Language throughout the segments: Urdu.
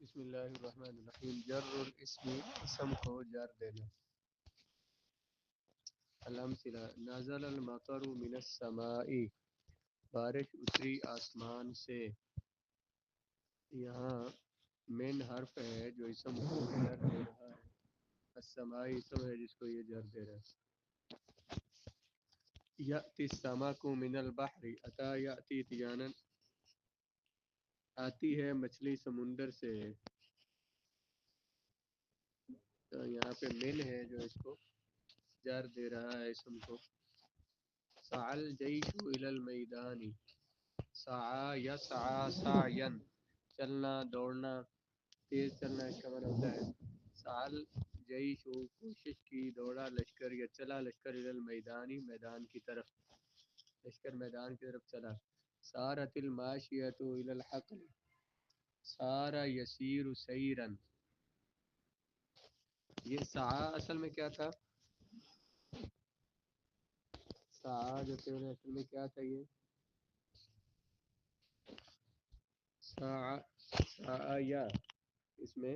بسم اللہ الرحمن الرحیم. جر الاسم، اسم کو جر دینا. الامثلہ: نزل المطر من السماء، بارش اتری آسمان سے. یہاں من حرف ہے جو اسم کو جر دے رہا ہے. السماء اسم ہے جس کو یہ جر دے رہا ہے. یأتی السمک من البحر، اتا یأتی اتیانا، آتی ہے مچھلی سمندر سے. تو یہاں پہ من ہے جو اس کو جر دے رہا ہے اسم کو. سعى الجيش إلى المیدان، سعى یسعى سعیا، چلنا دوڑنا، تیز چلنا اس کا معنی ہوتا ہے. سعى الجيش کوشش کی، دوڑا لشکر یا چلا لشکر، إلى المیدان میدان کی طرف، لشکر میدان کی طرف چلا. سارت الماشیۃ إلى الحقل، سارا یسیر سیرا. یہ سعى اصل میں کیا تھا؟ سعى جو تھے اصل میں کیا تھا؟ یہ سعیا، اس میں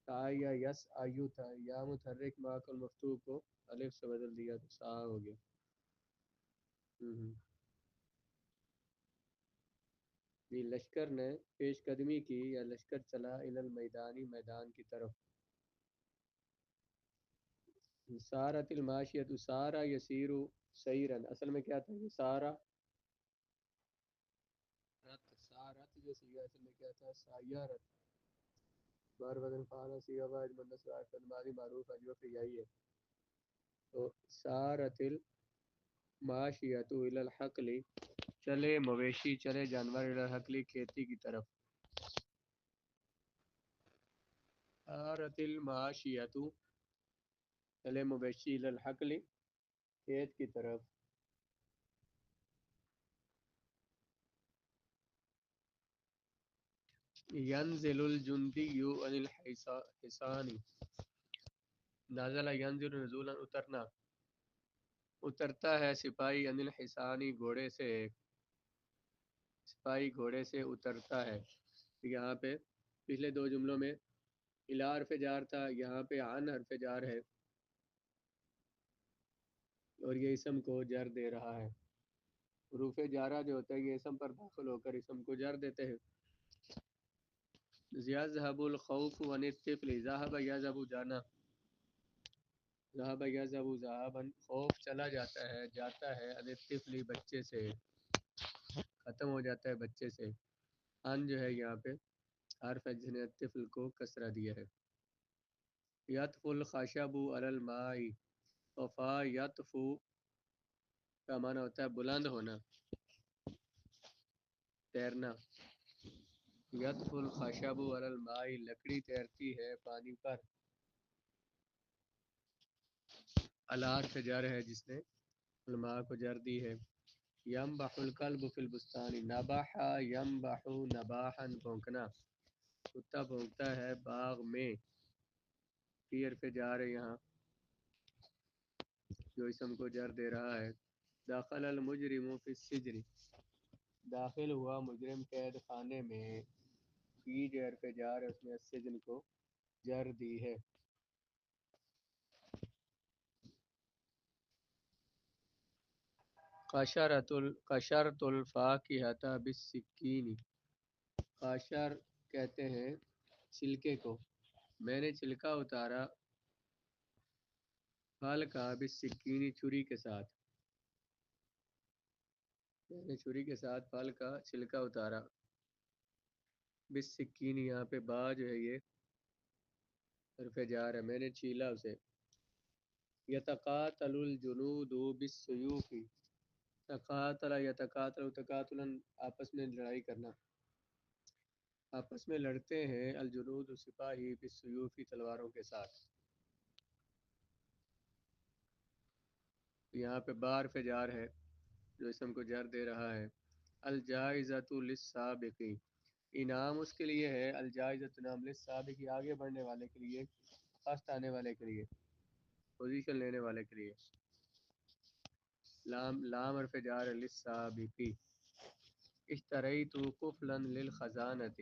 تا یا یس آیو تھا، یا متحرک ما کل مفتوح کو الف سے بدل دیا تو سا ہو گیا. یہ لشکر نے پیش قدمی کی یا لشکر چلا الی المیدانی میدان کی طرف. سارت الماشیۃ، سارا یسیر سیرن، اصل میں کیا تھا؟ یہ سارا رت، سارت جو سیگا اصل میں کیا تھا؟ سایارت. بار بدن فعال سیگا واحد مدس واحد الماضی معروف اجو پہ یہی ہے. تو سارت الماشیۃ الی الحقل، چلے مویشی، چلے جانور، الی الحقل کھیتی کی طرف. سارت الماشیۃ، چلے مویشی، الی الحقل کھیت کی طرف. ینزل الجندی عن الحصان، نازل ینزل نزولا اترنا، اترتا ہے سپاہی، عن الحصان گھوڑے سے، سپاہی گھوڑے سے اترتا ہے. یہاں پہ پچھلے دو جملوں میں الا حرف جار تھا، یہاں پہ عن حرف جار ہے اور یہ اسم کو جر دے رہا ہے. حروف جارہ جو ہوتا ہے یہ اسم پر داخل ہو کر اسم کو جر دیتے ہیں. یذهب الخوف عن الطفل، ذهب یذهب جانا، ذهب یذهب ذهابا، خوف چلا جاتا ہے، جاتا ہے، عن الطفل بچے سے، ختم ہو جاتا ہے بچے سے. ان جو ہے یہاں پہ حرف ہے جس نے الطفل کو کسرہ دیا ہے. یطفو الخشب علی الماء، وفا یطفو کا معنی ہوتا ہے بلند ہونا، تیرنا. یطفو الخشب علی الماء، لکڑی تیرتی ہے پانی پر. الار سے جر ہے جس نے الماء کو جر دی ہے. ینبح الکلب فی البستان، نبح ینبح نباحا بھونکنا، کتا بھونکتا ہے باغ میں. فی حرف جار ہے یہاں جو اسم کو جر دے رہا ہے. دخل المجرم فی السجن، داخل ہوا مجرم قید خانے میں. فی جو حرف جار ہے اس نے السجن کو جر دی ہے. قشرۃ الفاکہۃ بالسکین، قاشر کہتے ہیں چھلکے کو. میں نے چھلکا اتارا پھل کا، بالسکین چھری کے ساتھ. میں نے چھری کے ساتھ پھل کا چھلکا اتارا. بالسکین یہاں پہ با جو ہے یہ حرف جار ہے، میں نے چھیلا اسے. یتقاتل الجنود بالسیوف، تقاتل یتقاتل، تقاتلا آپس میں لڑائی کرنا، آپس میں لڑتے ہیں، الجنود سپاہی، بالسیوف تلواروں کے ساتھ. یہاں پہ با حرف جار ہے جو اسم کو جر دے رہا ہے. الجائزۃ للسابق، انعام اس کے لیے ہے، الجائزۃ انعام، للسابق آگے بڑھنے والے کے لیے، فرسٹ آنے والے کے لیے، پوزیشن لینے والے کے لیے. لام حرف جار ہے، للسابق. اشتریت قفلا للخزانۃ،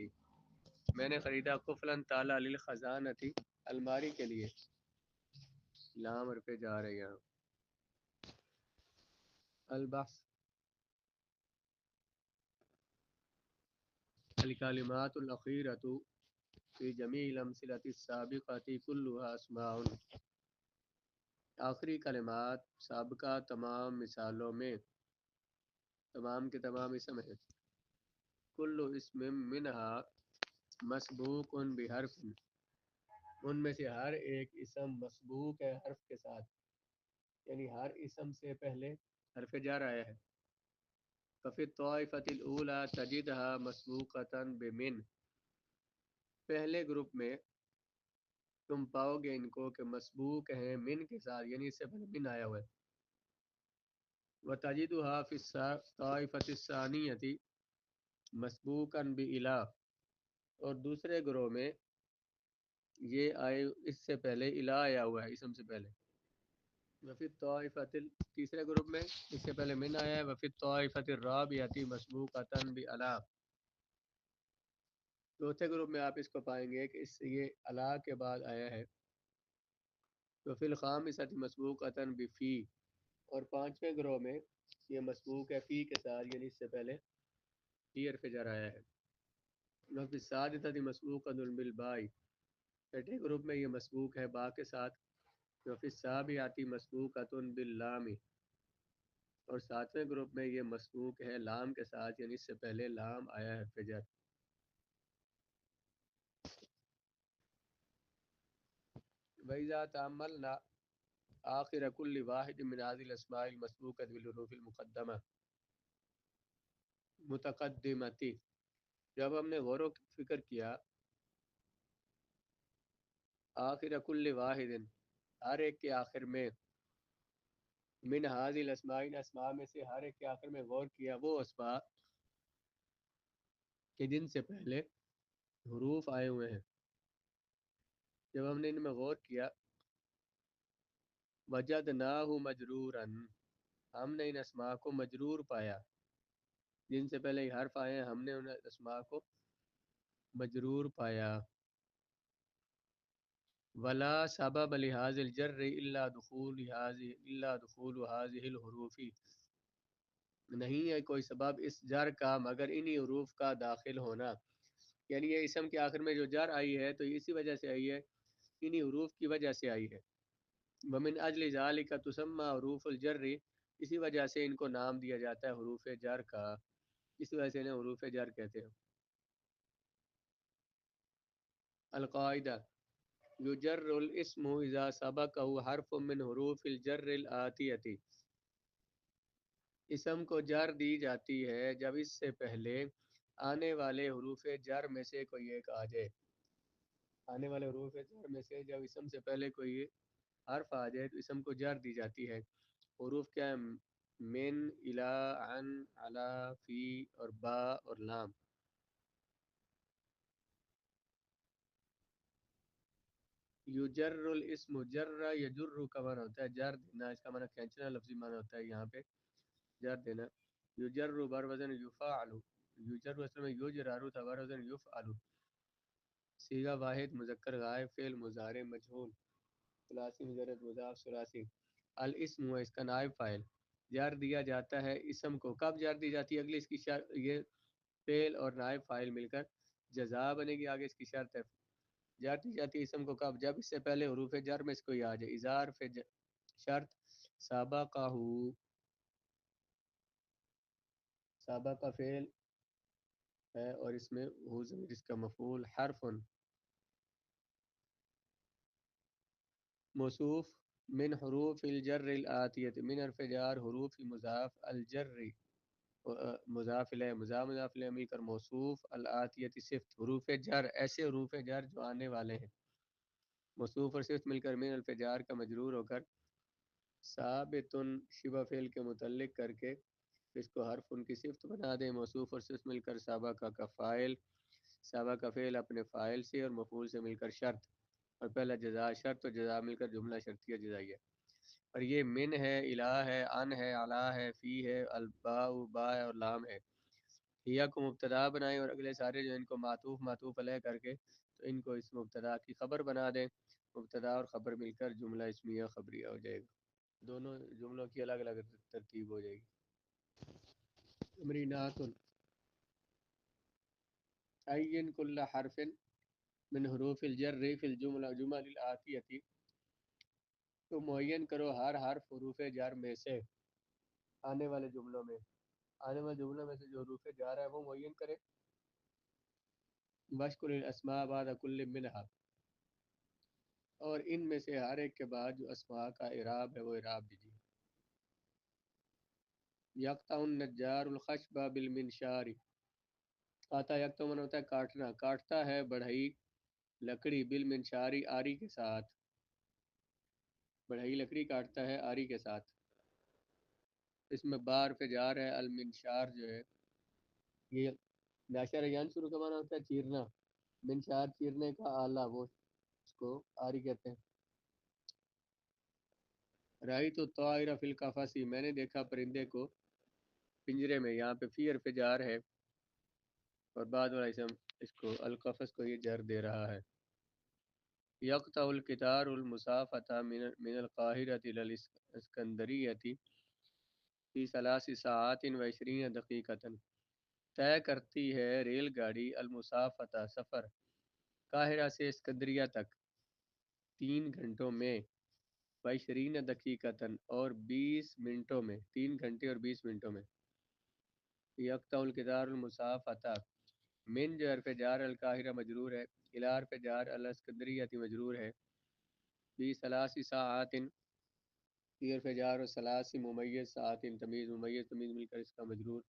میں نے خریدا قفلن تالا للخزانتی الماری کے لیے. لام حرف جار ہے یہاں. البحث الکلمات الاخیرۃ فی جمیع الامثلۃ السابقۃ کلها اسماء. آخری کلمات سابقہ تمام مثالوں میں تمام کے تمام اسم ہیں. کل اسم منہا مسبوق بحرف، ان میں سے ہر ایک اسم مسبوق ہے حرف کے ساتھ، یعنی ہر اسم سے پہلے حرف جر آیا ہے. ففی الطائفۃ الاولی تجدها مسبوقۃ بمن، پہلے گروپ میں تم پاؤ گے ان کو کہ مسبوق ہیں من کے ساتھ، یعنی اس سے پہلے من آیا ہوا ہے. وتجدها فی الطائفۃ الثانیۃ مسبوقا بإلی، اور دوسرے گروہ میں یہ آئے اس سے پہلے الی آیا ہوا ہے اسم سے پہلے. وفی الطائفۃ، تیسرے گروپ میں اس سے پہلے من آیا ہے. وفی الطائفۃ الرابعۃ مسبوقۃ بإلی، چوتھے گروپ میں آپ اس کو پائیں گے کہ اس سے یہ الا کے بعد آیا ہے. تو فی الخامسۃ مسبوقۃ بفی، اور پانچویں گروہ میں یہ مسبوق ہے فی کے ساتھ، یعنی اس سے پہلے فی حرف جر آیا ہے. وفی السادسۃ مسبوقۃ بالباء، چھٹے گروپ میں یہ مسبوق ہے با کے ساتھ. وفی السابعۃ مسبوقۃ باللام، اور ساتویں گروپ میں یہ مسبوق ہے لام کے ساتھ، یعنی اس سے پہلے لام آیا ہے حرف جر. وَإِذَا تَأَمَّلْنَا آخر كل واحد من هذه الأسماء المسبوقة بالحروف المقدمة متقدمة، جب ہم نے غور و فکر کیا آخر کل واحد، ہر ایک کے آخر میں، من هذه الاسماء، ان اسماء میں سے ہر ایک کے آخر میں غور کیا وہ اسماء کہ جن سے پہلے حروف آئے ہوئے ہیں. جب ہم نے ان میں غور کیا وجدناہ مجرورا، ہم نے ان اسماء کو مجرور پایا. جن سے پہلے حرف آئے ہیں ہم نے ان اسماء کو مجرور پایا. ولا سبب لهذا الجر الا دخول هذه الحروف، نہیں ہے کوئی سبب اس جر کا مگر انہی حروف کا داخل ہونا. یعنی یہ اسم کے آخر میں جو جر آئی ہے تو اسی وجہ سے آئی ہے، انہی حروف کی وجہ سے آئی ہے. ومن اجل ذالک تسمى حروف الجر، اسی وجہ سے ان کو نام دیا جاتا ہے حروف جر کا، اس وجہ سے انہیں حروف جر کہتے ہیں. القاعدہ یجر الاسم اذا سبقه حرف من حروف الجر الآتیہ، اسم کو جر دی جاتی ہے جب اس سے پہلے آنے والے حروف جر میں سے کوئی ایک آ جائے. آنے والے حروف جر میں سے جب اسم سے پہلے کوئی حرف آ جائے تو اسم کو جر دی جاتی ہے. حروف کیا ہیں؟ من، الا، عن، علا، فی اور با اور لام. یجر الاسم، جر یجر کا معنی ہوتا ہے جر دینا، اس کا معنی کھینچنا لفظی معنی ہوتا ہے یہاں پہ جر دینا. یجر بر وزن یفعل، یجر اصل میں یجرار تھا، بر وزن یفعل. صیغہ واحد مذکر غائب فعل مضارع مجہول ثلاثی مجرد مضاف ثلاثی. الاسم ہے اس کا نائب فاعل، جر دیا جاتا ہے اسم کو. کب جر دی جاتی ہے؟ اگلی اس کی شرط، یہ فعل اور نائب فاعل مل کر جزا بنے گی. آگے اس کی شرط ہے جر دی جاتی ہے اسم کو کب؟ جب اس سے پہلے حروف جر میں سے کوئی آ جائے. اذا حرف شرط سابقہ، سابقہ فعل ہے اور اس میں ہو ضمیر اس کا مفعول. حرف موصوف من حروف الجر الآتیہ، من حرف جار حروف مضاف الجر مضاف الیہ، مضاف الیہ مل کر موصوف، الآتیہ صفت حروف جر، ایسے حروف جر جو آنے والے ہیں. موصوف اور صفت مل کر من حرف جار کا مجرور ہو کر ثابت شبہ فعل کے متعلق کر کے اس کو حرف ان کی صفت بنا دیں. موصوف اور صفت مل کر سابقہ کا فاعل، سابقہ فعل اپنے فاعل سے اور مفعول سے مل کر شرط، اور پہلا جزا شرط اور جزا مل کر جملہ شرطیہ جزائیہ. اور یہ من ہے، الہ ہے، ان ہے، علا ہے، فی ہے، الباء با ہے اور لام ہے. یا کو مبتدا بنائیں اور اگلے سارے جو ان کو معطوف معطوف علیہ کر کے تو ان کو اس مبتدا کی خبر بنا دیں. مبتدا اور خبر مل کر جملہ اسمیہ خبریہ ہو جائے گا. دونوں جملوں کی الگ الگ ترتیب ہو جائے گی. تمرینات عین کل حرف من حروف الجر فی الجملہ جمل الآتیتی، تو معین کرو ہر حرف حروف جر میں سے آنے والے جملوں میں، آنے والے جملوں میں سے جو حروف جر ہے وہ معین کرے. واشکر الاسماء بعد کل منہا، اور ان میں سے ہر ایک کے بعد جو اسماء کا اعراب ہے وہ اعراب دیجیے. یقطع النجار الخشب بالمنشار، قاطع یقطع من ہوتا ہے کاٹنا، کاٹتا ہے بڑھئی لکڑی بالمنشاری آری کے ساتھ، بڑھئی لکڑی کاٹتا ہے آری کے ساتھ. اس میں بار پہ جار ہے. المنشار جو ہے یہ ناشا ریان شروع کا معنی ہوتا ہے چیرنا، منشار چیرنے کا آلہ، وہ اس کو آری کہتے ہیں. رائی تو طائر فی القفص، میں نے دیکھا پرندے کو پنجرے میں. یہاں پہ فی حرف جار ہے اور بعد والا اسم اس کو القفص کو یہ جر دے رہا ہے. یقطع القطار المسافة من القاہرة إلى الاسکندریة فی 3 ساعات و 20 دقیقة، طے کرتی ہے ریل گاڑی المسافة سفر قاہرہ سے اسکندریہ تک 3 گھنٹوں میں، 20 دقیقتاً اور 20 منٹوں میں، 3 گھنٹے اور 20 منٹوں میں. یقطع القطار المسافة، من جو حرف جار القاہرہ مجرور ہے، الی حرف جار الاسکندریہ مجرور ہے، فی 3 ساعات، فی حرف جار و ثلاث ممیز ساعت تمیز، ممیز تمیز مل کر اس کا مجرور،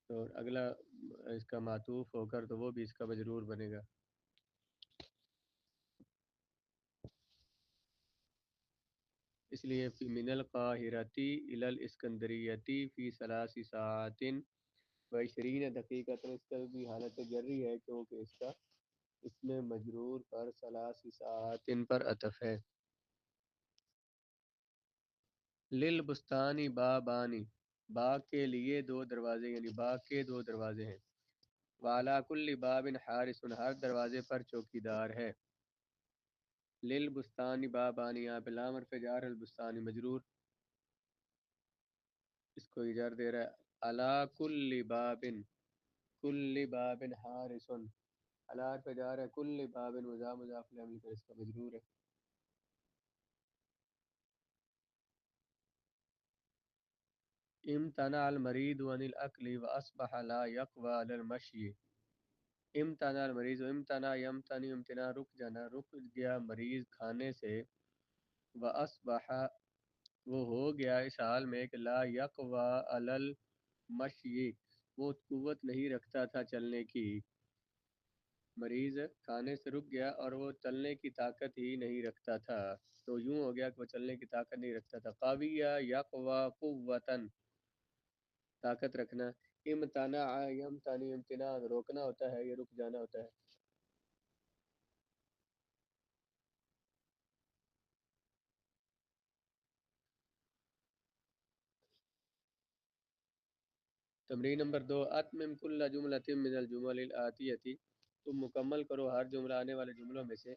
اور اگلا اس کا معطوف ہو کر تو وہ بھی اس کا مجرور بنے گا. اس لیے فی من القاہرتی الی الاسکندریتی فی 3 ساعات و 20 دقیقہ، اس کا بھی حالت جری ہے کیونکہ اس کا اس میں مجرور پر 3 ساعات پر عطف ہے. للبستانی بابانی، باغ کے لیے 2 دروازے، یعنی باغ کے 2 دروازے ہیں. وعلی کل باب حارس، ہر دروازے پر چوکیدار ہے. للبستانی بابانی، یہاں پہ لام حرف جار البستانی مجرور، اس کو اجار دے رہا ہے. علی کل باب، کل باب حارس، علی حرف جار ہے، کل باب مضاف مضاف الیہ مل کر اس کا مجرور ہے. امتنع المریض عن الاکل واصبح لا یقوی علی المشی. امتنع المریض، امتنع یمتنع امتناع رک جانا، رک گیا مریض کھانے سے، واصبح وہ ہو گیا اس حال میں کہ لا یقوی علی المشی، وہ قوت نہیں رکھتا تھا چلنے کی. مریض کھانے سے رک گیا اور وہ چلنے کی طاقت ہی نہیں رکھتا تھا، تو یوں ہو گیا کہ وہ چلنے کی طاقت نہیں رکھتا تھا. قاویہ یقوی قوتاً، طاقت رکھنا. امتنع یمتنع امتناع روکنا ہوتا ہے، یہ رک جانا ہوتا ہے. تمرین نمبر 2، اتمم کل جملۃ من الجمل الآتیۃ، تم مکمل کرو ہر جملہ آنے والے جملوں میں سے،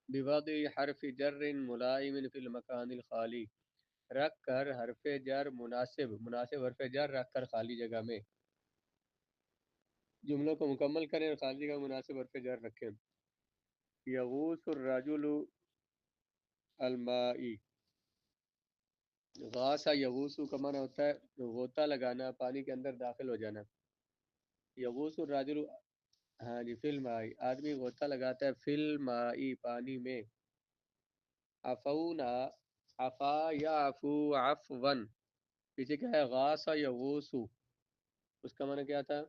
بوضع حرف جر ملائم فی المکان الخالی، رکھ کر حرف جر مناسب، مناسب حرف جر رکھ کر خالی جگہ میں. جملوں کو مکمل کریں اور خالی جگہ مناسب حرف جر رکھیں. یغوث الرجل المائی، غاصہ یغوث کا معنی ہوتا ہے غوطہ لگانا، پانی کے اندر داخل ہو جانا. یغوث الرجل، ہاں جی، فی المائی، آدمی غوطہ لگاتا ہے، فی المائی پانی میں. عفونا، عفا یعفو عفون، پیچھے کیا ہے غاصہ یغوث، اس کا معنی کیا تھا؟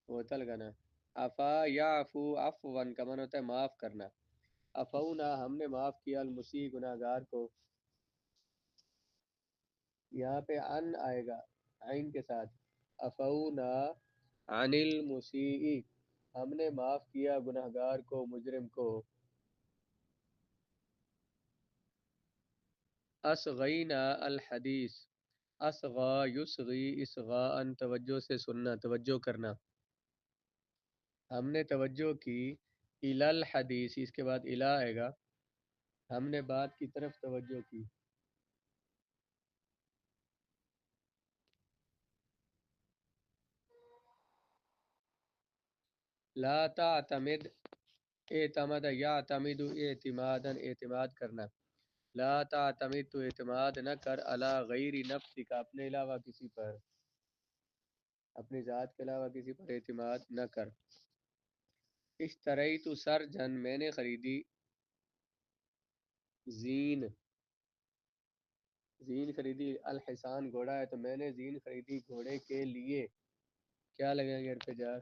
غوطہ لگانا. عفا یعفو عفون کا معنی ہوتا ہے معاف کرنا. عفونا، ہم نے معاف کیا، المسیء گناہ گار کو. یہاں پہ ان آئے گا عین کے ساتھ. عفونا عن المسیء، ہم نے معاف کیا گناہ گار کو، مجرم کو. اصغینا الحدیث، اصغا یصغی اصغاء، توجہ سے سننا، توجہ کرنا. ہم نے توجہ کی الی الحدیث، اس کے بعد الی آئے گا، ہم نے بات کی طرف توجہ کی. لا تعتمد، اعتمد یعتمد اعتمادا، اعتماد کرنا. لا تعتمد، تو اعتماد نہ کر، علی غیر نفسک، اپنے علاوہ کسی پر، اپنی ذات کے علاوہ کسی پر اعتماد نہ کر. اشتریت سرجن، میں نے خریدی زین، زین خریدی. الحسان گھوڑا ہے، تو میں نے زین خریدی گھوڑے کے لیے. کیا لگیں گے پہ جار؟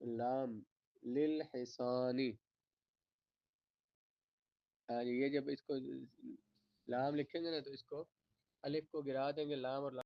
لام للحسانی. ہاں جی، یہ جب اس کو لام لکھیں گے نا تو اس کو الف کو گرا دیں گے، لام اور لام